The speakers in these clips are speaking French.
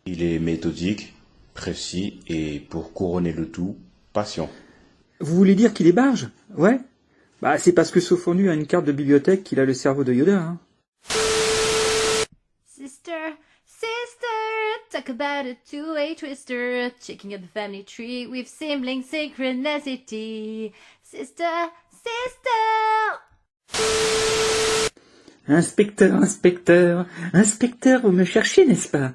Il est méthodique, précis et, pour couronner le tout, patient. Vous voulez dire qu'il est barge? Ouais. Bah, c'est parce que Sophonu a une carte de bibliothèque qu'il a le cerveau de Yoda, hein. Sister, sister, talk about a two-way twister, checking out the family tree with sibling synchronicity. Sister, sister. Inspecteur, inspecteur, inspecteur, vous me cherchez, n'est-ce pas?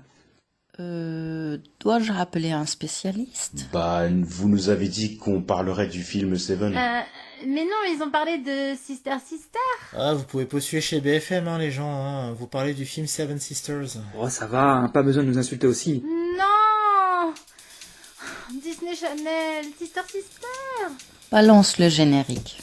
Dois-je rappeler un spécialiste? Bah, vous nous avez dit qu'on parlerait du film Seven. Mais non, ils ont parlé de Sister, sister. Ah, vous pouvez postuler chez BFM, les gens, hein. Vous parlez du film Seven Sisters. Oh, ça va, hein, pas besoin de nous insulter aussi. Non, Disney Channel, Sister, sister. Balance le générique.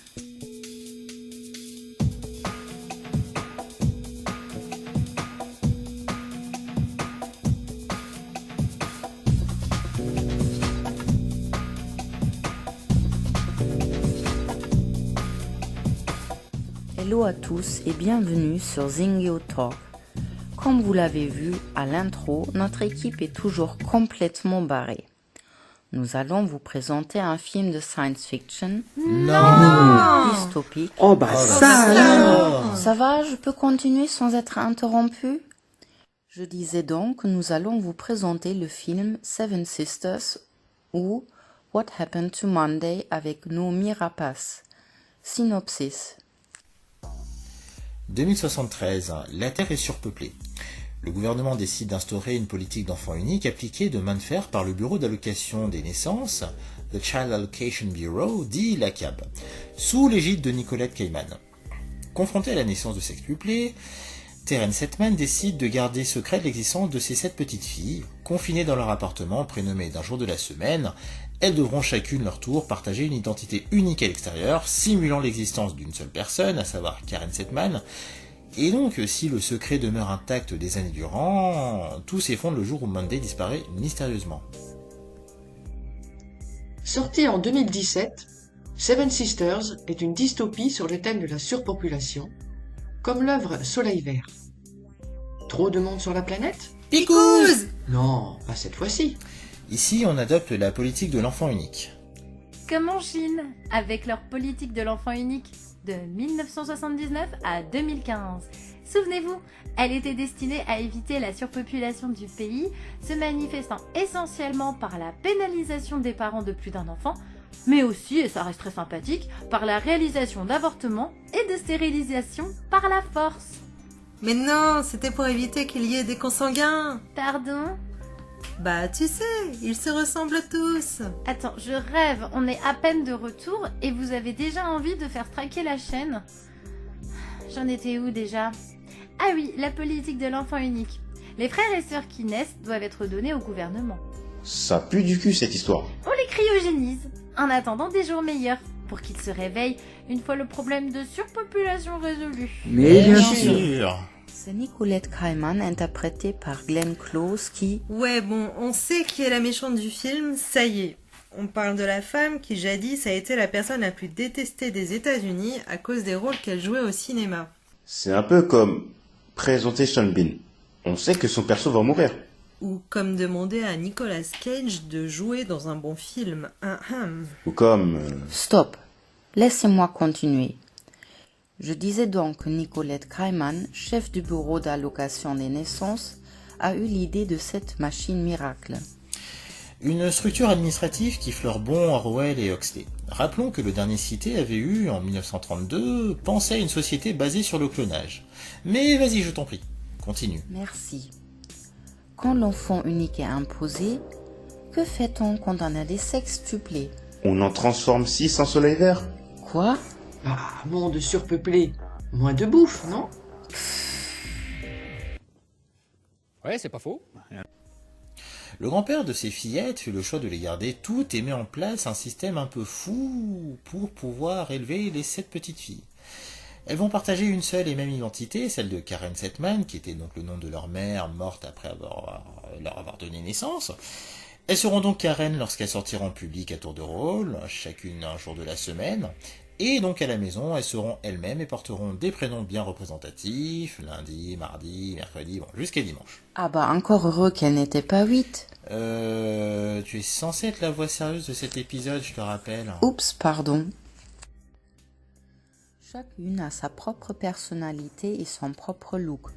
Hello à tous et bienvenue sur Zingyo Talk. Comme vous l'avez vu à l'intro, notre équipe est toujours complètement barrée. Nous allons vous présenter un film de science-fiction dystopique. Oh, bah ça alors! Ça va, je peux continuer sans être interrompu? Je disais donc que nous allons vous présenter le film Seven Sisters ou What Happened to Monday avec Noomi Rapace. Synopsis. 2073, la Terre est surpeuplée. Le gouvernement décide d'instaurer une politique d'enfant unique appliquée de main de fer par le Bureau d'allocation des naissances, The Child Allocation Bureau, dit l'ACAB, sous l'égide de Nicolette Kaiman. Confrontée à la naissance de sextuplés, Terence Setman décide de garder secret l'existence de ces 7 petites filles, confinées dans leur appartement prénommé d'un jour de la semaine. Elles devront chacune leur tour partager une identité unique à l'extérieur, simulant l'existence d'une seule personne, à savoir Karen Setman. Et donc, si le secret demeure intact des années durant, tout s'effondre le jour où Monday disparaît mystérieusement. Sorti en 2017, Seven Sisters est une dystopie sur le thème de la surpopulation, comme l'œuvre Soleil Vert. Trop de monde sur la planète? Picouse! Non, pas cette fois-ci. Ici, on adopte la politique de l'enfant unique. Comme en Chine, avec leur politique de l'enfant unique de 1979 à 2015. Souvenez-vous, elle était destinée à éviter la surpopulation du pays, se manifestant essentiellement par la pénalisation des parents de plus d'un enfant, mais aussi, et ça reste très sympathique, par la réalisation d'avortements et de stérilisation par la force. Mais non, c'était pour éviter qu'il y ait des consanguins. Pardon? Bah tu sais, ils se ressemblent tous. Attends, je rêve, on est à peine de retour et vous avez déjà envie de faire traquer la chaîne. J'en étais où déjà? Ah oui, la politique de l'enfant unique. Les frères et sœurs qui naissent doivent être donnés au gouvernement. Ça pue du cul cette histoire. On les cryogénise, en attendant des jours meilleurs, pour qu'ils se réveillent une fois le problème de surpopulation résolu. Mais bien sûr. C'est Nicolette Kaiman interprétée par Glenn Close qui... Ouais bon, on sait qui est la méchante du film, ça y est. On parle de la femme qui jadis a été la personne la plus détestée des États-Unis à cause des rôles qu'elle jouait au cinéma. C'est un peu comme présenter Sean Bean. On sait que son perso va mourir. Ou comme demander à Nicolas Cage de jouer dans un bon film. Ou comme... Stop. Laissez-moi continuer. Je disais donc que Nicolette Kaiman, chef du bureau d'allocation des naissances, a eu l'idée de cette machine miracle. Une structure administrative qui fleure bon Orwell et Huxley. Rappelons que le dernier cité avait eu, en 1932, pensé à une société basée sur le clonage. Mais vas-y, je t'en prie, continue. Merci. Quand l'enfant unique est imposé, que fait-on quand on a des sextuplés? On en transforme 6 en Soleil Vert. Quoi? Ah, monde surpeuplé. Moins de bouffe, non? Ouais, c'est pas faux. Le grand-père de ces fillettes fait le choix de les garder toutes et met en place un système un peu fou pour pouvoir élever les 7 petites filles. Elles vont partager une seule et même identité, celle de Karen Setman, qui était donc le nom de leur mère, morte après leur avoir donné naissance. Elles seront donc Karen lorsqu'elles sortiront en public à tour de rôle, chacune un jour de la semaine, Et donc à la maison, elles seront elles-mêmes et porteront des prénoms bien représentatifs, lundi, mardi, mercredi, bon, jusqu'à dimanche. Ah bah encore heureux qu'elle n'était pas 8. Tu es censé être la voix sérieuse de cet épisode, je te rappelle. Oups, pardon. Chacune a sa propre personnalité et son propre look.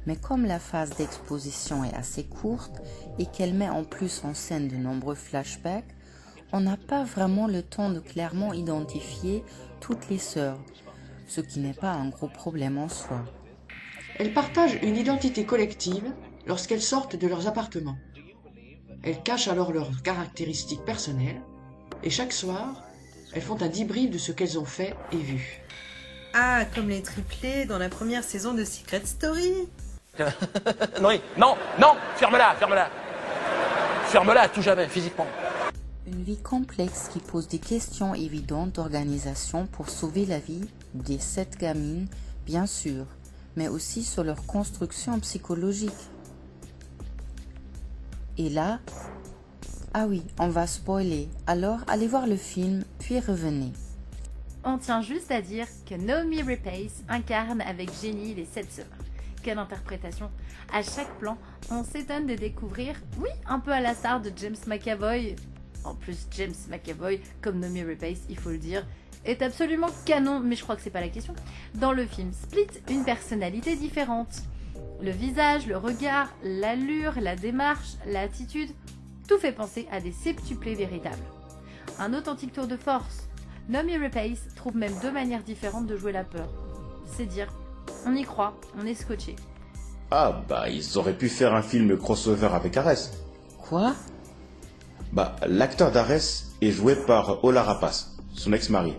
Mais comme la phase d'exposition est assez courte et qu'elle met en plus en scène de nombreux flashbacks, on n'a pas vraiment le temps de clairement identifier toutes les sœurs, ce qui n'est pas un gros problème en soi. Elles partagent une identité collective lorsqu'elles sortent de leurs appartements. Elles cachent alors leurs caractéristiques personnelles et chaque soir, elles font un débrief de ce qu'elles ont fait et vu. Ah, comme les triplés dans la première saison de Secret Story. Non, ferme-la. Ferme-la à tout jamais, physiquement. Une vie complexe qui pose des questions évidentes d'organisation pour sauver la vie des 7 gamines, bien sûr, mais aussi sur leur construction psychologique. Et là, ah oui, on va spoiler, alors allez voir le film, puis revenez. On tient juste à dire que Naomi Rapace incarne avec génie les 7 sœurs. Quelle interprétation! À chaque plan, on s'étonne de découvrir, oui, un peu à la star de James McAvoy. En plus, James McAvoy, comme Naomi Rapace, il faut le dire, est absolument canon, mais je crois que c'est pas la question. Dans le film Split, une personnalité différente. Le visage, le regard, l'allure, la démarche, l'attitude, tout fait penser à des septuplés véritables. Un authentique tour de force. Naomi Rapace trouve même 2 manières différentes de jouer la peur. C'est dire, on y croit, on est scotché. Ah bah ils auraient pu faire un film crossover avec Ares. Quoi? Bah l'acteur d'Ares est joué par Ola Rapace, son ex-mari.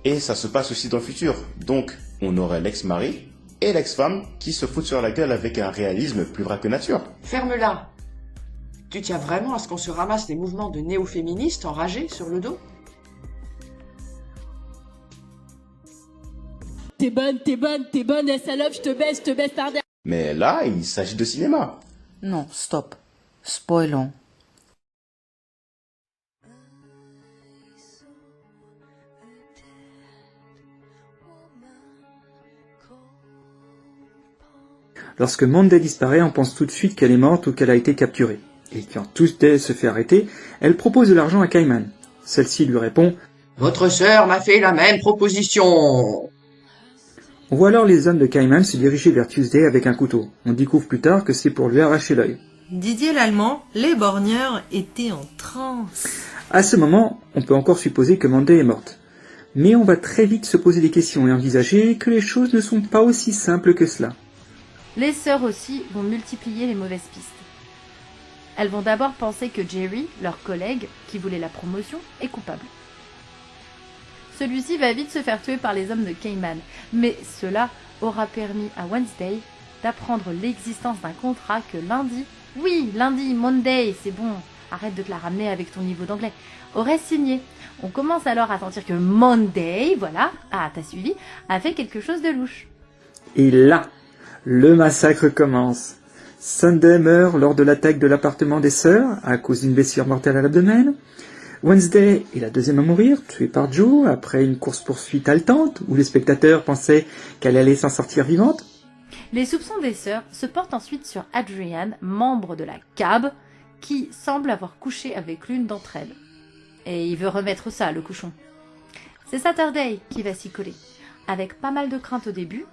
Et ça se passe aussi dans le futur, donc on aurait l'ex-mari et l'ex-femme qui se foutent sur la gueule avec un réalisme plus vrai que nature. Ferme-la! Tu tiens vraiment à ce qu'on se ramasse des mouvements de néo-féministes enragés sur le dos? T'es bonne, la salope, je te baisse par derrière. Mais là, il s'agit de cinéma. Non, stop. Spoilons. Lorsque Monday disparaît, on pense tout de suite qu'elle est morte ou qu'elle a été capturée. Et quand Tuesday se fait arrêter, elle propose de l'argent à Cayman. Celle-ci lui répond « Votre sœur m'a fait la même proposition !» On voit alors les hommes de Cayman se diriger vers Tuesday avec un couteau. On découvre plus tard que c'est pour lui arracher l'œil. Didier Lallemand, les borgneurs étaient en transe. À ce moment, on peut encore supposer que Monday est morte. Mais on va très vite se poser des questions et envisager que les choses ne sont pas aussi simples que cela. Les sœurs aussi vont multiplier les mauvaises pistes. Elles vont d'abord penser que Jerry, leur collègue, qui voulait la promotion, est coupable. Celui-ci va vite se faire tuer par les hommes de Cayman, mais cela aura permis à Wednesday d'apprendre l'existence d'un contrat que lundi, Monday, c'est bon, arrête de te la ramener avec ton niveau d'anglais, aurait signé. On commence alors à sentir que Monday, voilà, t'as suivi, a fait quelque chose de louche. Et là, le massacre commence. Sunday meurt lors de l'attaque de l'appartement des sœurs à cause d'une blessure mortelle à l'abdomen. Wednesday est la deuxième à mourir, tuée par Joe, après une course-poursuite haletante, où les spectateurs pensaient qu'elle allait s'en sortir vivante. Les soupçons des sœurs se portent ensuite sur Adrian, membre de la CAB, qui semble avoir couché avec l'une d'entre elles. Et il veut remettre ça, le cochon. C'est Saturday qui va s'y coller, avec pas mal de crainte au début,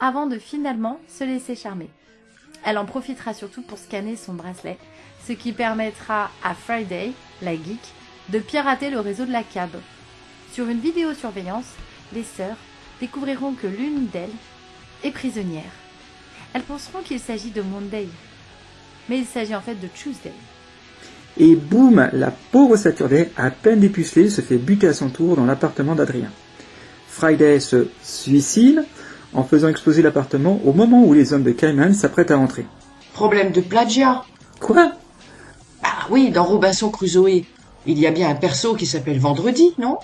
avant de finalement se laisser charmer. Elle en profitera surtout pour scanner son bracelet, ce qui permettra à Friday, la geek, de pirater le réseau de la CAB. Sur une vidéosurveillance, les sœurs découvriront que l'une d'elles est prisonnière. Elles penseront qu'il s'agit de Monday, mais il s'agit en fait de Tuesday. Et boum, la pauvre Saturday, à peine dépucelée, se fait buter à son tour dans l'appartement d'Adrien. Friday se suicide en faisant exploser l'appartement au moment où les hommes de Cayman s'apprêtent à entrer. Problème de plagiat. Quoi? Ah oui, dans Robinson Crusoe, il y a bien un perso qui s'appelle Vendredi, non?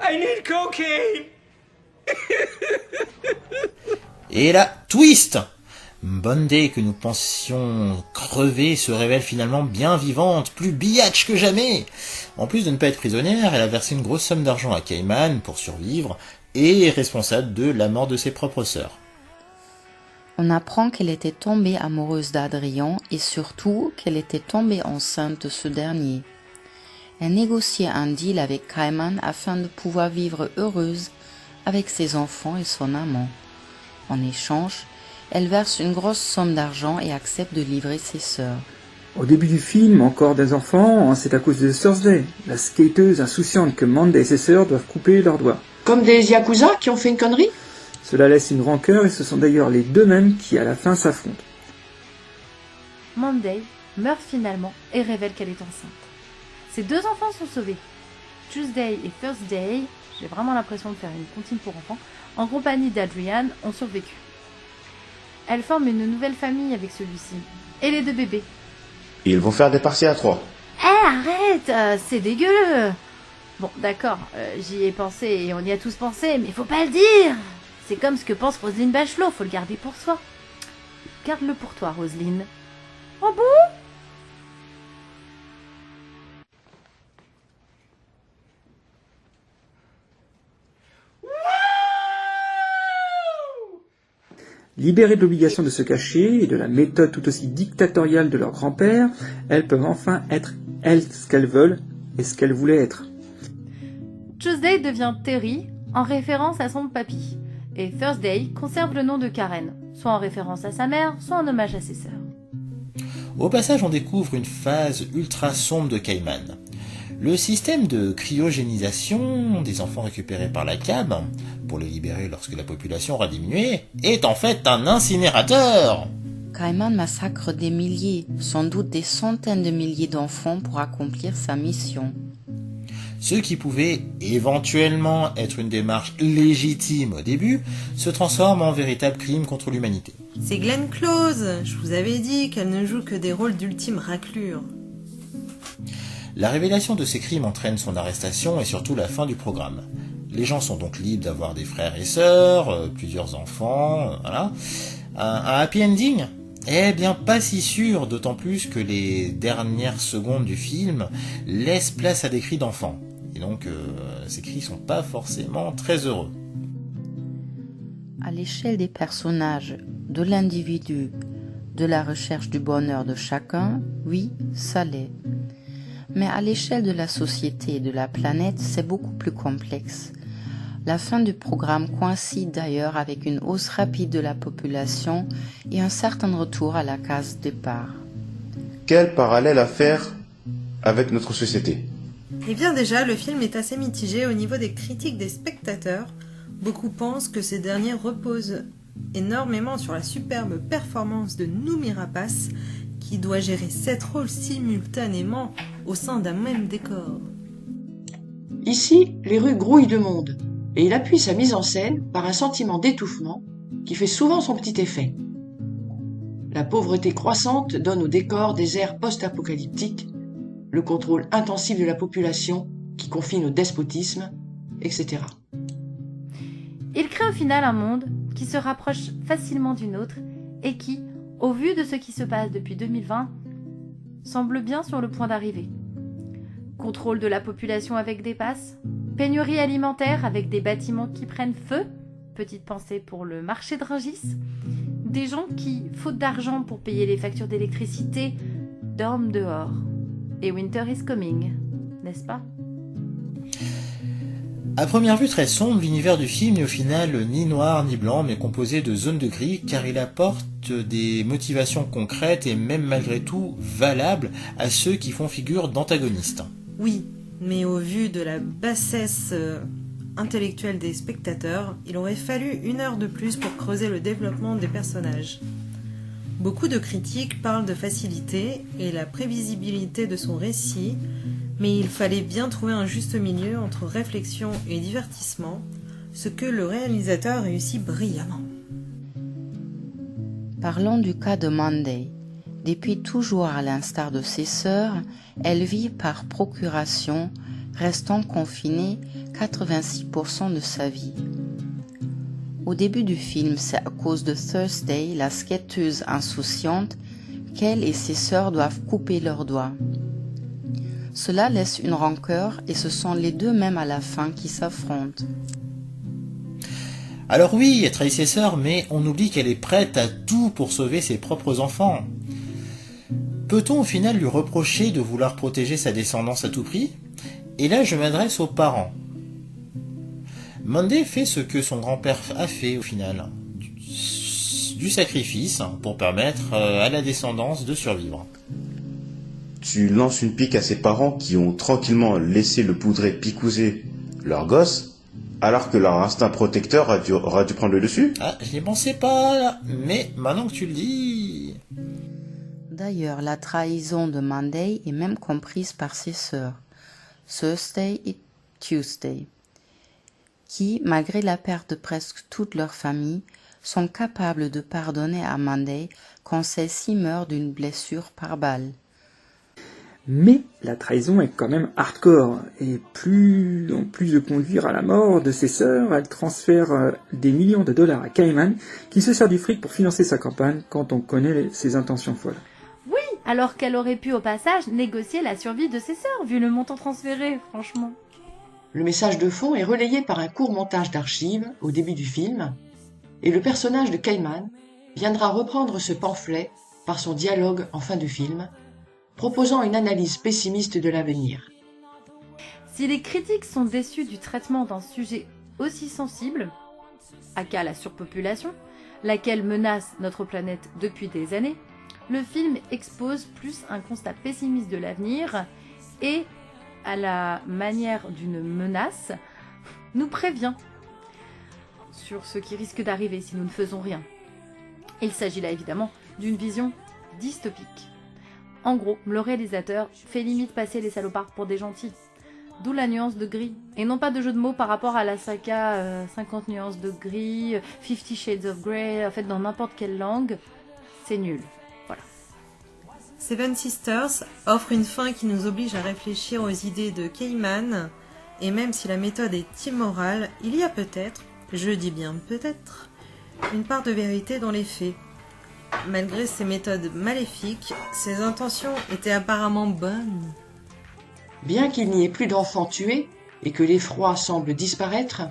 I need cocaine. Et là, twist! Monday, que nous pensions crever, se révèle finalement bien vivante, plus biatch que jamais. En plus de ne pas être prisonnière, elle a versé une grosse somme d'argent à Cayman pour survivre et est responsable de la mort de ses propres sœurs. On apprend qu'elle était tombée amoureuse d'Adrian et surtout qu'elle était tombée enceinte de ce dernier. Elle négociait un deal avec Cayman afin de pouvoir vivre heureuse avec ses enfants et son amant. En échange, elle verse une grosse somme d'argent et accepte de livrer ses sœurs. Au début du film, encore des enfants, c'est à cause de Thursday, la skateuse insouciante que Monday et ses sœurs doivent couper leurs doigts. Comme des yakuza qui ont fait une connerie? Cela laisse une rancœur et ce sont d'ailleurs les deux mêmes qui à la fin s'affrontent. Monday meurt finalement et révèle qu'elle est enceinte. Ses deux enfants sont sauvés. Tuesday et Thursday, j'ai vraiment l'impression de faire une comptine pour enfants, en compagnie d'Adrian, ont survécu. Elle forme une nouvelle famille avec celui-ci, et les deux bébés. Et ils vont faire des parties à 3. Arrête, c'est dégueu. Bon, d'accord, j'y ai pensé et on y a tous pensé, mais faut pas le dire. C'est comme ce que pense Roselyne Bachelot, faut le garder pour soi. Garde-le pour toi, Roselyne. Oh bon? Libérées de l'obligation de se cacher et de la méthode tout aussi dictatoriale de leur grand-père, elles peuvent enfin être elles ce qu'elles veulent et ce qu'elles voulaient être. Tuesday devient Terry, en référence à son papy, et Thursday conserve le nom de Karen, soit en référence à sa mère, soit en hommage à ses sœurs. Au passage, on découvre une phase ultra sombre de Cayman. Le système de cryogénisation des enfants récupérés par la CAB, pour les libérer lorsque la population aura diminué, est en fait un incinérateur. Cayman massacre des milliers, sans doute des centaines de milliers d'enfants pour accomplir sa mission. Ce qui pouvait éventuellement être une démarche légitime au début, se transforme en véritable crime contre l'humanité. C'est Glenn Close. Je vous avais dit qu'elle ne joue que des rôles d'ultime raclure. La révélation de ces crimes entraîne son arrestation et surtout la fin du programme. Les gens sont donc libres d'avoir des frères et sœurs, plusieurs enfants, voilà. Un happy ending? Eh bien, pas si sûr, d'autant plus que les dernières secondes du film laissent place à des cris d'enfants. Et donc, ces cris sont pas forcément très heureux. À l'échelle des personnages, de l'individu, de la recherche du bonheur de chacun, oui, ça l'est. Mais à l'échelle de la société et de la planète, c'est beaucoup plus complexe. La fin du programme coïncide d'ailleurs avec une hausse rapide de la population et un certain retour à la case départ. Quel parallèle à faire avec notre société? Eh bien déjà, le film est assez mitigé au niveau des critiques des spectateurs. Beaucoup pensent que ces derniers reposent énormément sur la superbe performance de Noomi Rapace, qui doit gérer 7 rôles simultanément au sein d'un même décor. Ici, les rues grouillent de monde, et il appuie sa mise en scène par un sentiment d'étouffement qui fait souvent son petit effet. La pauvreté croissante donne au décor des airs post-apocalyptiques, le contrôle intensif de la population qui confine au despotisme, etc. Il crée au final un monde qui se rapproche facilement du nôtre et qui, au vu de ce qui se passe depuis 2020, semble bien sur le point d'arriver. Contrôle de la population avec des passes, pénurie alimentaire avec des bâtiments qui prennent feu, petite pensée pour le marché de Rungis, des gens qui, faute d'argent pour payer les factures d'électricité, dorment dehors. Et Winter is coming, n'est-ce pas? À première vue très sombre, l'univers du film n'est au final ni noir ni blanc, mais composé de zones de gris, car il apporte des motivations concrètes et même malgré tout valables à ceux qui font figure d'antagonistes. Oui, mais au vu de la bassesse intellectuelle des spectateurs, il aurait fallu 1 heure de plus pour creuser le développement des personnages. Beaucoup de critiques parlent de facilité et la prévisibilité de son récit, mais il fallait bien trouver un juste milieu entre réflexion et divertissement, ce que le réalisateur réussit brillamment. Parlons du cas de Monday. Depuis toujours, à l'instar de ses sœurs, elle vit par procuration, restant confinée 86% de sa vie. Au début du film, c'est à cause de Thursday, la skateuse insouciante, qu'elle et ses sœurs doivent couper leurs doigts. Cela laisse une rancœur et ce sont les deux même à la fin qui s'affrontent. Alors oui, elle trahit ses sœurs, mais on oublie qu'elle est prête à tout pour sauver ses propres enfants. Peut-on au final lui reprocher de vouloir protéger sa descendance à tout prix? Et là, je m'adresse aux parents. Monday fait ce que son grand-père a fait au final. Du sacrifice pour permettre à la descendance de survivre. Tu lances une pique à ces parents qui ont tranquillement laissé le poudré picouser leur gosse, alors que leur instinct protecteur aura dû prendre le dessus? Ah, je n'y pensais pas, là. Mais maintenant que tu le dis... D'ailleurs, la trahison de Monday est même comprise par ses sœurs, Thursday et Tuesday, qui, malgré la perte de presque toute leur famille, sont capables de pardonner à Monday quand celle-ci meurt d'une blessure par balle. Mais la trahison est quand même hardcore, et en plus de conduire à la mort de ses sœurs, elle transfère des millions de dollars à Cayman, qui se sert du fric pour financer sa campagne quand on connaît ses intentions folles. Oui, alors qu'elle aurait pu au passage négocier la survie de ses sœurs, vu le montant transféré, franchement. Le message de fond est relayé par un court montage d'archives au début du film, et le personnage de Cayman viendra reprendre ce pamphlet par son dialogue en fin de film, proposant une analyse pessimiste de l'avenir. Si les critiques sont déçus du traitement d'un sujet aussi sensible, aka la surpopulation, laquelle menace notre planète depuis des années, le film expose plus un constat pessimiste de l'avenir et, à la manière d'une menace, nous prévient sur ce qui risque d'arriver si nous ne faisons rien. Il s'agit là évidemment d'une vision dystopique. En gros, le réalisateur fait limite passer les salopards pour des gentils. D'où la nuance de gris. Et non pas de jeu de mots par rapport à la saga 50 nuances de gris, 50 Shades of Grey, en fait dans n'importe quelle langue. C'est nul. Voilà. Seven Sisters offre une fin qui nous oblige à réfléchir aux idées de Cayman, et même si la méthode est immorale, il y a peut-être, je dis bien peut-être, une part de vérité dans les faits. Malgré ces méthodes maléfiques, ses intentions étaient apparemment bonnes. Bien qu'il n'y ait plus d'enfants tués et que l'effroi semble disparaître,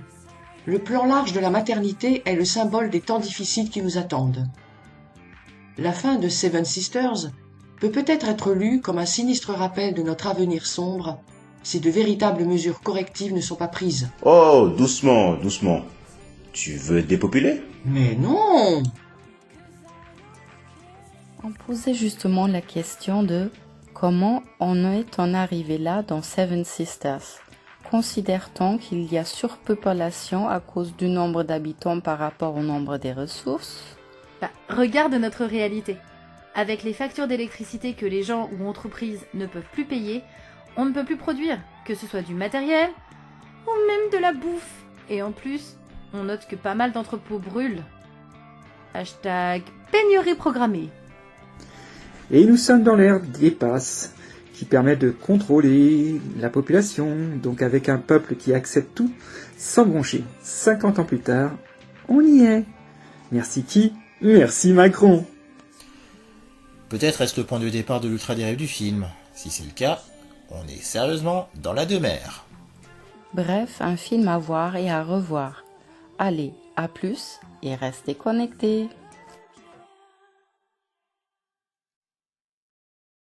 le plan large de la maternité est le symbole des temps difficiles qui nous attendent. La fin de Seven Sisters peut peut-être être lue comme un sinistre rappel de notre avenir sombre si de véritables mesures correctives ne sont pas prises. Oh, doucement, doucement. Tu veux dépopuler? Mais non! On posait justement la question de comment on est-on arrivé là dans Seven Sisters? Considère-t-on qu'il y a surpopulation à cause du nombre d'habitants par rapport au nombre des ressources? Regarde notre réalité. Avec les factures d'électricité que les gens ou entreprises ne peuvent plus payer, on ne peut plus produire, que ce soit du matériel ou même de la bouffe. Et en plus, on note que pas mal d'entrepôts brûlent. Hashtag pénurie programmée. Et nous sommes dans l'ère des passes, qui permet de contrôler la population, donc avec un peuple qui accepte tout, sans broncher. 50 ans plus tard, on y est. Merci qui? Merci Macron. Peut-être est-ce le point de départ de l'ultra-dérive du film. Si c'est le cas, on est sérieusement dans la demeure. Bref, un film à voir et à revoir. Allez, à plus et restez connectés.